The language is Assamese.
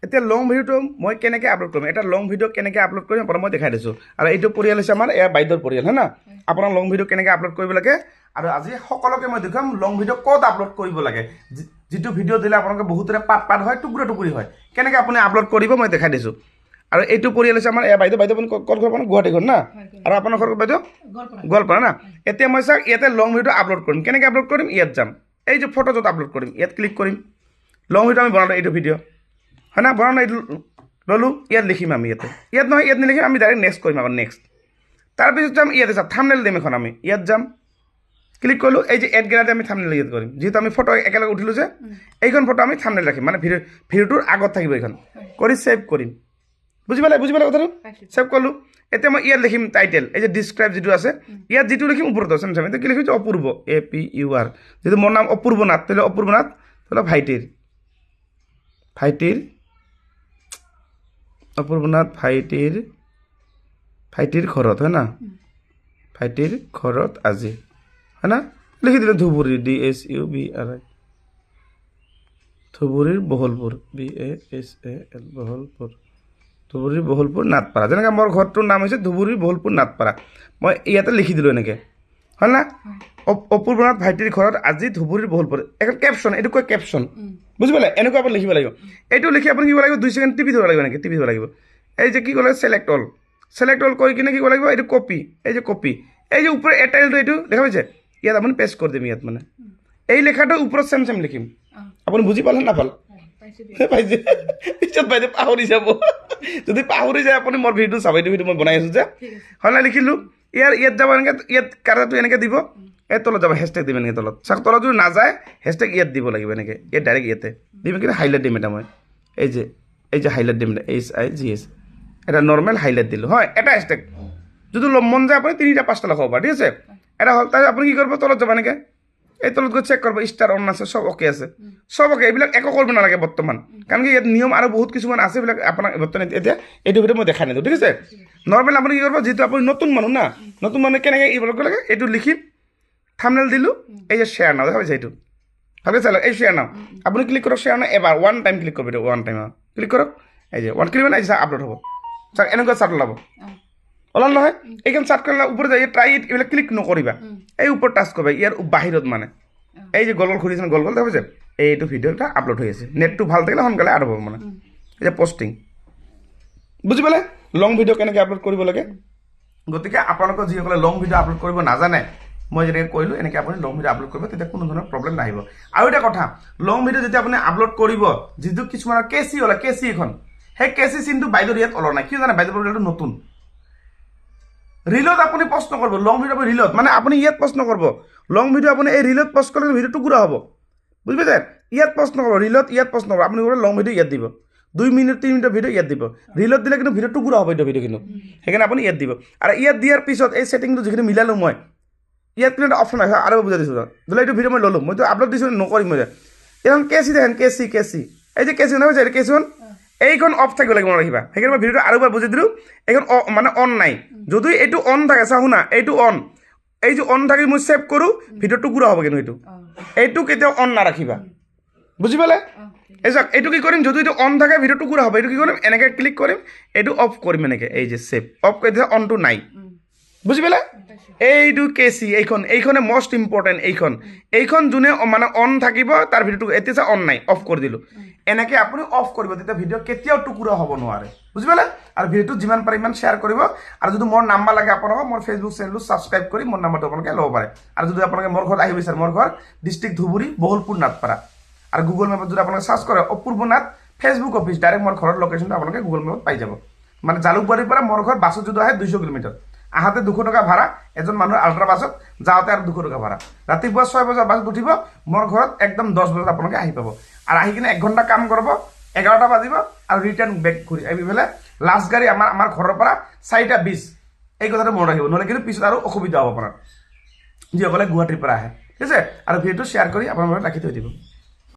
এতিয়া লং ভিডিঅ'টো মই কেনেকৈ আপলোড কৰিম, এটা লং ভিডিঅ' কেনেকৈ আপলোড কৰিম আপোনাক মই দেখাই দিছোঁ। আৰু এইটো পৰিয়াল হৈছে আমাৰ এয়া বাইদেউৰ পৰিয়াল হয় না। আপোনাৰ লং ভিডিঅ' কেনেকৈ আপলোড কৰিব লাগে আৰু আজি সকলোকে মই দেখুৱাম লং ভিডিঅ' ক'ত আপলোড কৰিব লাগে। যিটো ভিডিঅ' দিলে আপোনালোকে বহুতৰে পাত হয়, টুকুৰা টুকুৰি হয়, কেনেকৈ আপুনি আপলোড কৰিব মই দেখাই দিছোঁ। আৰু এইটো পৰিয়াল হৈছে আমাৰ এয়া বাইদেউ আপুনি ক'ত ঘৰ আপোনাৰ গুৱাহাটী ঘৰ না, আৰু আপোনাৰ ঘৰ বাইদেউ গোৱালপাৰা না। এতিয়া মই চাওক ইয়াতে লং ভিডিঅ' আপলোড কৰিম, কেনেকৈ আপলোড কৰিম ইয়াত যাম, এই যে ফটো য'ত আপলোড কৰিম ইয়াত ক্লিক কৰিম। লং ভিডিঅ' আমি বনালোঁ এইটো ভিডিঅ' হয় না, বনালোঁ এইটো ল'লোঁ, ইয়াত লিখিম আমি ইয়াত নহয় ইয়াত নিলিখিম, আমি ডাইৰেক্ট নেক্সট কৰিম আকৌ নেক্সট। তাৰপিছত যাম ইয়াতে যাম থাম্বনেইল দিম এখন, আমি ইয়াত যাম ক্লিক কৰিলোঁ, এই যে এড গেলাৰীতে আমি থাম্বনেইল ইয়াত কৰিম। যিহেতু আমি ফটো একেলগে উঠিলোঁ যে এইখন ফটো আমি থাম্বনেইল ৰাখিম, মানে ভিডিঅ'টোৰ আগত থাকিব এইখন, কৰি ছেভ কৰিম। বুজি পালে কথাটো, ছেভ কৰিলোঁ। এতিয়া মই ইয়াত লিখিম টাইটেল, এই যে ডিছক্ৰাইব যিটো আছে ইয়াত যিটো লিখিম ওপৰত আছে কি লিখিম অপূৰ্ব APUR, যিটো মোৰ নাম অপূৰ্ব নাথ, তেতিয়াহ'লে অপূৰ্ব নাথ তেতিয়াহ'লে ভাইটিৰ অপূৰ্ব নাথ ভাইটিৰ ঘৰত হয় না, ভাইটিৰ ঘৰত আজি হয় না, লিখি দিলে ধুবুৰী DSUBRI, ধুবুৰীৰ বহলপুৰ BASAL বহলপুৰ, ধুবুৰীৰ বহলপুৰ নাথপাৰা। যেনেকৈ মোৰ ঘৰটোৰ নাম হৈছে ধুবুৰীৰ বহলপুৰ নাথপাৰা, মই ইয়াতে লিখি দিলোঁ এনেকৈ হয় না। অপূৰ্ব নাথ ভাইটিৰ ঘৰত আজি ধুবুৰীৰ বহলপুৰ, এখন কেপশ্যন, এইটো কয় কেপশ্যন। বুজি পালে, এনেকুৱা আপুনি লিখিব লাগিব। এইটো লিখি আপুনি কি কৰিব লাগিব, 2 ছেকেণ্ড টিপি থ'ব লাগিব, এনেকৈ টিপি থ'ব লাগিব। এই যে কি ক'লে ছেলেক্ট অল কৰি কিনে কি কৰিব লাগিব, এইটো কপি, এই যে কপি, এই যে ওপৰৰ টাইটেলটো এইটো দেখা পাইছে, ইয়াত আপুনি পেষ্ট কৰি দিম। ইয়াত মানে এই লেখাটো ওপৰত চেম লিখিম। আপুনি বুজি পালে নাপালে পাইছে, পিছত বাইদেউ পাহৰি যাব। যদি পাহৰি যায় আপুনি মোৰ ভিডিঅ'টো চাব, এইটো ভিডিঅ' মই বনাই আছোঁ যে হয় না, লিখিলোঁ। ইয়াত যাব এনেকৈ, ইয়াত কাৰ্ডটো এনেকৈ দিব, এই তলত যাব হেছটেগ দিম এনেকৈ তলত চাওক, তলত যদি নাযায় হেছটেগ ইয়াত দিব লাগিব এনেকৈ, ইয়াত ডাইৰেক্ট ইয়াতে দিম, কিন্তু হাইলাইট দিম এটা মই, এই যে হাইলাইট দিম এটা HIGS, এটা নৰ্মেল হাইলাইট দিলোঁ হয়, এটা হেছটেগ। যদি মন যায় আপুনি 3টা 5টা লগাব পাৰে, ঠিক আছে। এটা হ'ল তাৰপিছত আপুনি কি কৰিব, তলত যাব এনেকৈ, এই তলত গৈ চেক কৰিব ষ্টাৰ অন আছে, চব অ'কে আছে, চব অ'কে। এইবিলাক একো কৰিব নালাগে বৰ্তমান, কাৰণ কি ইয়াত নিয়ম আৰু বহুত কিছুমান আছে, এইবিলাক আপোনাক বৰ্তমান এতিয়া এইটো ভিডিঅ' মই দেখাই নিদিওঁ, ঠিক আছে। নৰ্মেল আপুনি কি কৰিব, যিহেতু আপুনি নতুন মানুহ না, নতুন মানুহে কেনেকৈ এইবিলাক কৰিব লাগে, এইটো লিখি থাম্বনেইল দিলোঁ, এই যে শ্বেয়াৰ নাও দেখা পাইছে, এইটো ভালকৈ চাই লওক, এই শ্বেয়াৰ নাও আপুনি ক্লিক কৰক, শ্বেয়াৰ নাও এবাৰ 1 টাইম ক্লিক কৰিব, 1 টাইম ক্লিক কৰক, এই যে 1 ক্লিক মানে আপলোড হ'ব চাওক, এনেকুৱা চাৰ্ট ওলাব, ওলাল নহয়। এইখন চাৰ্ট কৰিলে ওপৰত যায় ট্ৰাই ইট, এইবিলাক ক্লিক নকৰিবা, এই ওপৰত টাচ কৰিবা, ইয়াৰ বাহিৰত মানে এই যে গল ঘূৰিছে, গল দেখা পাইছে, এইটো ভিডিঅ' এটা আপলোড হৈ আছে। নেটটো ভাল থাকিলে সোনকালে আৰু হ'ব, মানে এই যে পষ্টিং। বুজি পালে লং ভিডিঅ' কেনেকৈ আপলোড কৰিব লাগে। গতিকে আপোনালোকৰ যিসকলে লং ভিডিঅ' আপলোড কৰিব নাজানে, মই যেনেকৈ কৈলোঁ এনেকৈ আপুনি লং ভিডিঅ' আপলোড কৰিব, তেতিয়া কোনো ধৰণৰ প্ৰব্লেম নাহিব। আৰু এটা কথা, লং ভিডিঅ' যেতিয়া আপুনি আপলোড কৰিব, যিটো কিছুমানৰ কেচি ওলাই, কেচি এখন, সেই কেচি চিনটো বাইদেউৰ ইয়াত ওলোৱা নাই, কিয় জানে, বাইদেউৰ পৰিয়ালটো নতুন। ৰিলত আপুনি প্ৰশ্ন কৰিব, লং ভিডিঅ' আপুনি ৰিলত, মানে আপুনি ইয়াত প্ৰশ্ন কৰিব, লং ভিডিঅ' আপুনি এই ৰিলত পষ্ট কৰিলে ভিডিঅ' টুকুৰা হ'ব, বুজি পাইছে। ইয়াত প্ৰশ্ন কৰিব, ৰিলত ইয়াত প্ৰশ্ন কৰিব, আপুনি লং ভিডিঅ' ইয়াত দিব, 2 মিনিট 3 মিনিটৰ ভিডিঅ' ইয়াত দিব। ৰিলত দিলে কিন্তু ভিডিঅ' টুকুৰা হ'ব, এইটো ভিডিঅ' কিন্তু, সেইকাৰণে আপুনি ইয়াত দিব। আৰু ইয়াত দিয়াৰ পিছত এই ছেটিংটো যিখিনি মিলালোঁ মই, ইয়াত কিন্তু এটা অপশ্যন আছে, আৰু বুজাই দিছোঁ। ধৰি এইটো ভিডিঅ' মই ল'লোঁ, মইতো আপলোড দিছোঁ, নকৰিম মই, এইখন কেচি দেখেন, কেচি, এই যে কেচি নহয় যে কেচিখন, এইখন অফ থাকিব লাগিব ৰাখিবা। সেইকাৰণে মই ভিডিঅ'টো আৰু এবাৰ বুজাই দিলোঁ, এইখন মানে অন নাই। যদি এইটো অন থাকে, চাওঁ শুনা, এইটো অন, এই যে অন থাকি মই ছেভ কৰোঁ, ভিডিঅ'টো টুকুৰা হ'ব, কিন্তু এইটো কেতিয়াও অন নাৰাখিবা, বুজি পালে। এই চাওক, এইটো কি কৰিম, যদি এইটো অন থাকে ভিডিঅ'টো টুকুৰা হ'ব, এইটো কি কৰিম, এনেকৈ ক্লিক কৰিম, এইটো অফ কৰিম এনেকৈ, এই যে ছেভ অফ কৰি দিলে অনটো নাই, বুজি পালে। এইটো কেচি, এইখনে মষ্ট ইম্পৰ্টেণ্ট, এইখন যোনে মানে অন থাকিব তাৰ ভিডিঅ'টো, এতিয়া অন নাই, অফ কৰি দিলোঁ। এনেকৈ আপুনি অফ কৰিব, তেতিয়া ভিডিঅ' কেতিয়াও টুকুৰা হ'ব নোৱাৰে, বুজি পালে। আৰু ভিডিঅ'টো যিমান পাৰে ইমান শ্বেয়াৰ কৰিব। আৰু যদি মোৰ নাম্বাৰ লাগে আপোনালোকক, মোৰ ফেচবুক চেনেলটো ছাবস্ক্ৰাইব কৰি মোৰ নাম্বাৰটো আপোনালোকে ল'ব পাৰে। আৰু যদি আপোনালোকে মোৰ ঘৰত আহিব বিচাৰে, মোৰ ঘৰ ডিষ্ট্ৰিক্ট ধুবুৰী, বহলপুৰ নাথপাৰা। আৰু গুগল মেপত যদি আপোনালোকে চাৰ্চ কৰে অপূৰ্ব নাথ ফেচবুক অফিচ, ডাইৰেক্ট মোৰ ঘৰৰ লোকেশ্যনটো আপোনালোকে গুগল মেপত পাই যাব। মানে জালুকবাৰীৰ পৰা মোৰ ঘৰ বাছত যদি আহে 200 কিলোমিটাৰ, আহাতে 200 টকা ভাড়া, এজন মানুহৰ আল্ট্ৰা বাছত যাওঁতে আৰু 200 টকা ভাড়া। ৰাতিপুৱা 6 বজাৰ বাছত উঠিব, মোৰ ঘৰত একদম 10 বজাত আপোনালোকে আহি পাব। আৰু আহি কিনে 1 ঘণ্টা কাম কৰিব, 11টা বাজিব, আৰু ৰিটাৰ্ণ বেক ঘূৰি এইফালে লাষ্ট গাড়ী আমাৰ ঘৰৰ পৰা 4:20, এই কথাটো মনত ৰাখিব, নহ'লে কিন্তু পিছত আৰু অসুবিধা হ'ব আপোনাৰ যিসকলে গুৱাহাটীৰ পৰা আহে, ঠিক আছে। আৰু ভিডিঅ'টো শ্বেয়াৰ কৰি আপোনাৰ ৰাখি থৈ দিব।